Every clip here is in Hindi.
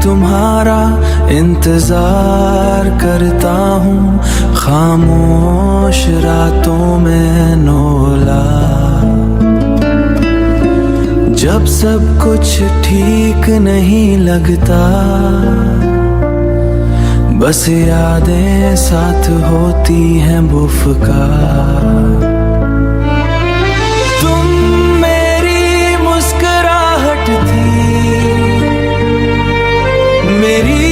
तुम्हारा इंतजार करता हूँ, खामोश रातों में नोला। जब सब कुछ ठीक नहीं लगता, बस यादें साथ होती हैं बेफिक्र। तुम मेरी मुस्कुराहट थी, मेरी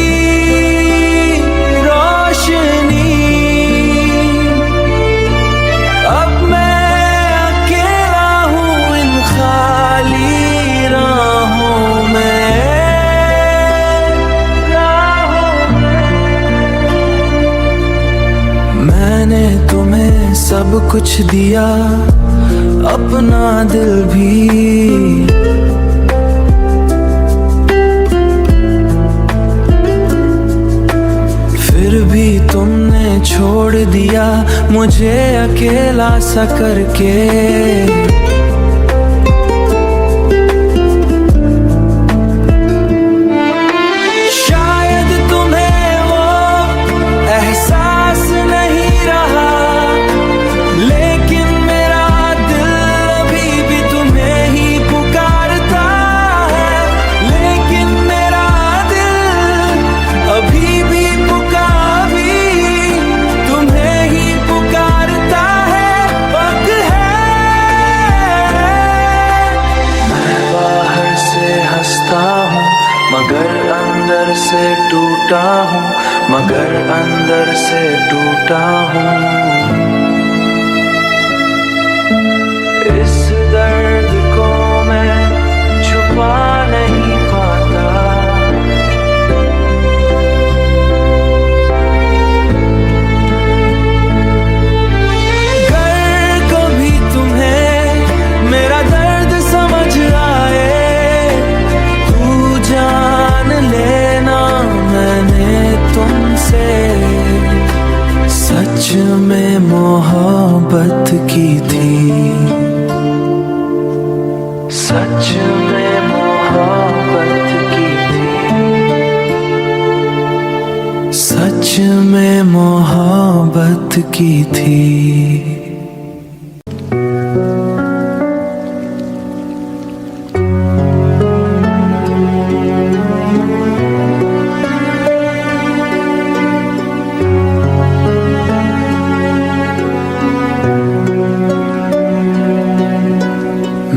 रोशनी। अब मैं अकेला हूँ इन खाली राहों में। मैंने तुम्हें सब कुछ दिया, अपना दिल भी। फिर भी तुमने छोड़ दिया मुझे अकेला सा करके। शायद तुम्हें वो एहसास नहीं रहा, लेकिन मेरा दिल अभी भी तुम्हें ही पुकारता है। लेकिन मेरा दिल अभी भी तुम्हें ही पुकारता है। वक्त है। मैं बाहर से हंसता हूँ मगर अंदर से टूटा हूँ, मगर अंदर से टूटा हूँ। इस दर्द को मैं छुपा नहीं पाता। अगर कभी तुम्हें मेरा दर्द समझ आए, तू जान लेना मैंने तुमसे सच में मोहब्बत की थी। सच में मोहब्बत की थी। सच में मोहब्बत की थी।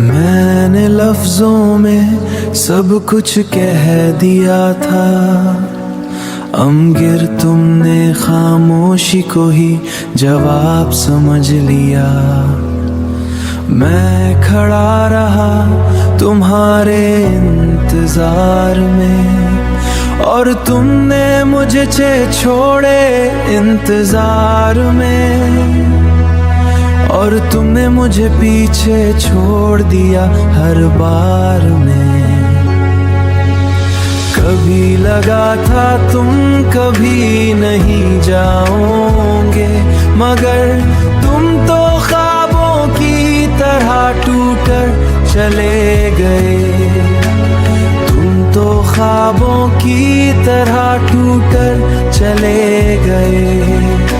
मैंने लफ्जों में सब कुछ कह दिया था, अमगिर तुमने खामोशी को ही जवाब समझ लिया। मैं खड़ा रहा तुम्हारे इंतजार में, और तुमने मुझे छोड़े इंतजार में। और तुमने मुझे पीछे छोड़ दिया हर बार में। कभी लगा था तुम कभी नहीं जाओगे, मगर तुम तो ख्वाबों की तरह टूट कर चले गए। तुम तो ख्वाबों की तरह टूट कर चले गए।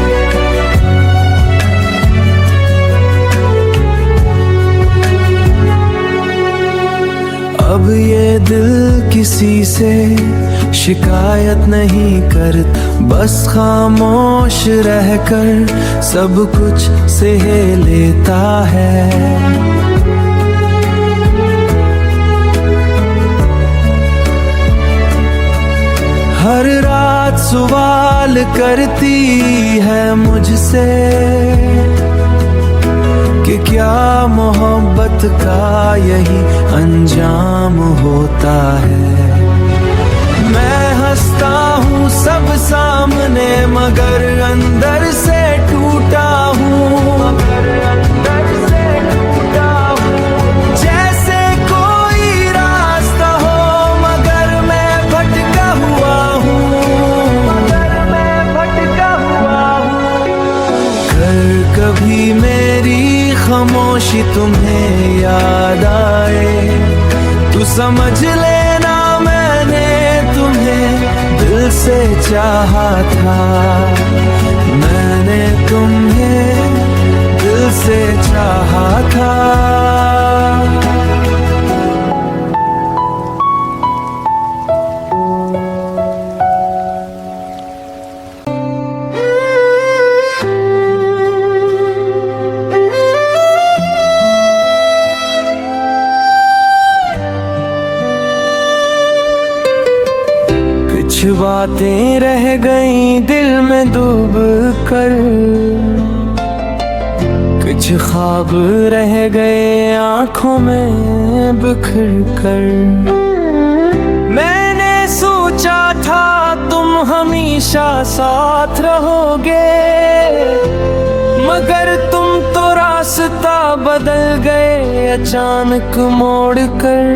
अब ये दिल किसी से शिकायत नहीं करता, बस खामोश रहकर सब कुछ सह लेता है। हर रात सवाल करती है मुझसे कि क्या मोहब्बत का यही अंजाम होता है। मैं हंसता हूँ सब सामने मगर अंदर से टूटा हूँ। जैसे कोई रास्ता हो मगर मैं भटका हुआ हूँ। कर कभी मेरी खामोशी तुम्हें याद आए, तू समझ लेना मैंने तुम्हें से चाहा था, मैंने तुम्हें दिल से चाहा था। कुछ बातें रह गई दिल में डूब कर, कुछ ख्वाब रह गए आंखों में बिखर कर। मैंने सोचा था तुम हमेशा साथ रहोगे, मगर तुम तो रास्ता बदल गए अचानक मोड़ कर।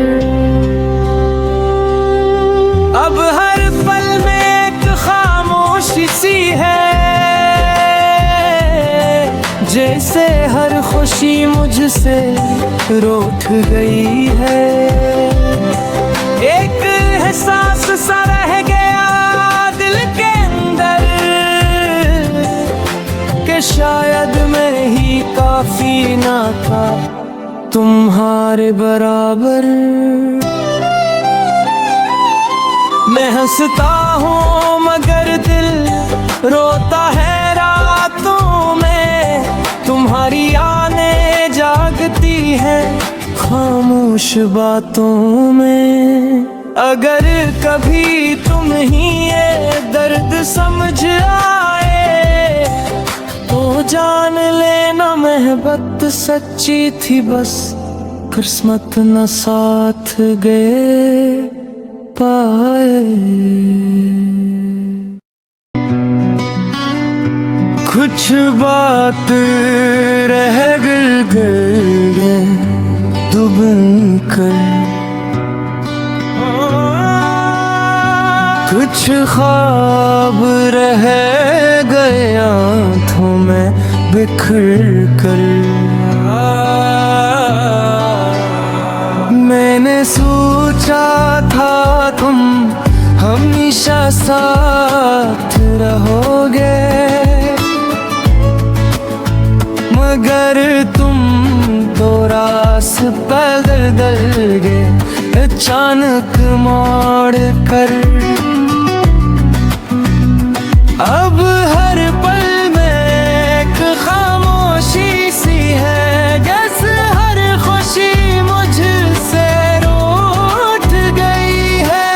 अब हर पल में एक खामोशी सी है, जैसे हर खुशी मुझसे रूठ गई है। एक एहसास सा रह गया दिल के अंदर कि शायद मैं ही काफी ना था तुम्हारे बराबर। मैं हंसता हूँ मगर दिल रोता है रातों में, तुम्हारी यादें जागती है खामोश बातों में। अगर कभी तुम ही ये दर्द समझ आए तो जान लेना मोहब्बत सच्ची थी, बस किस्मत न साथ गए पाए। कुछ बात रह गए डूब कर, कुछ ख्वाब रह गए आंखों में बिखर कर। मैंने सोचा था तुम हमेशा साथ रहोगे, मगर तुम तो रास्ता बदल गए अचानक मोड़ कर। अब हर पल में एक खामोशी सी है, जैसे हर खुशी मुझसे रूठ गई है।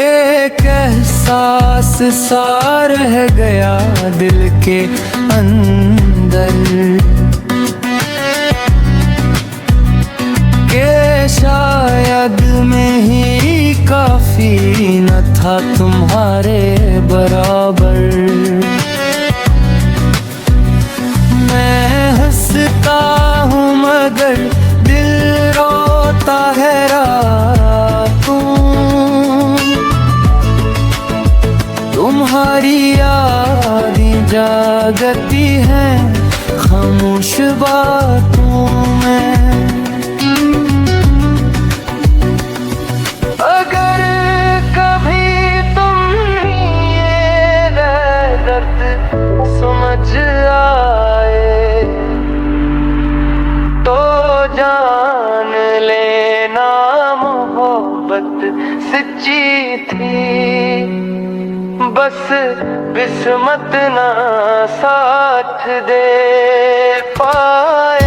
एक एहसास सा रह गया दिल के अंदर के शायद मैं ही काफी न था तुम्हारे बराबर। मैं हंसता हूँ मगर दिल रोता है रातों, तुम्हारी यादें जागती हैं खामोश बातों में। अगर कभी तुम ये दर्द समझ आए तो जान लेना मोहब्बत सच्ची थी, बस किस्मत ना साथ दे पाए।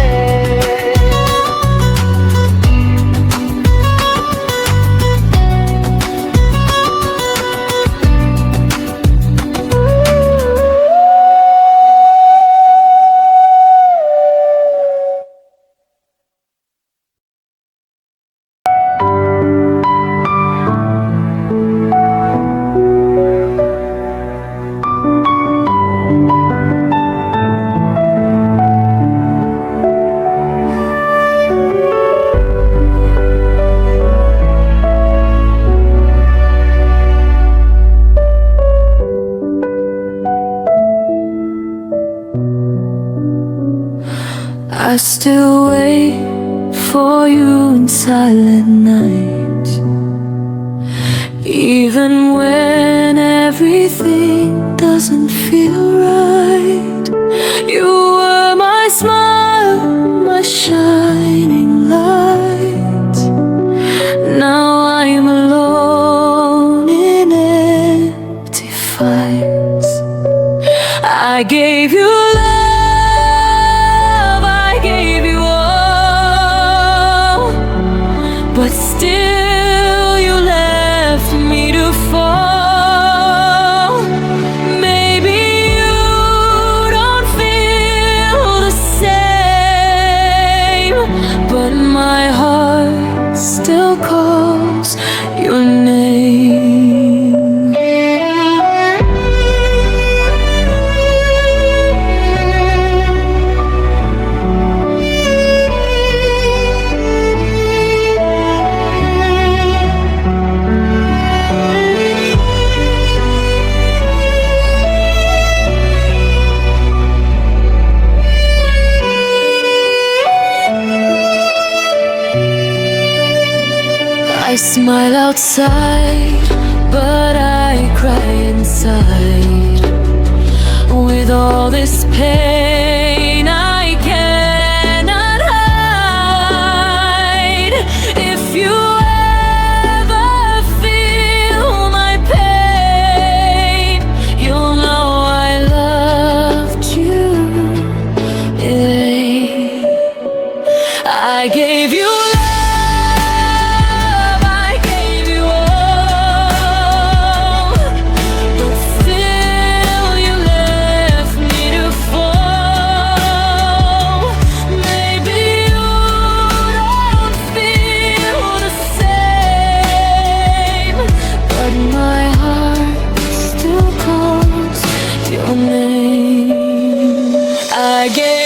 I still wait for you in silent night. Even when everything doesn't feel right, you were my smile, my shining light. Now I'm alone in empty fights. I gave you love, I gave you all, but still you left me to fall. Maybe you don't feel the same, but my heart still calls your name. I smile outside, but I cry inside. With all this pain I cannot hide. If you ever feel my pain, you'll know I loved you, Elaine. I gave you I gave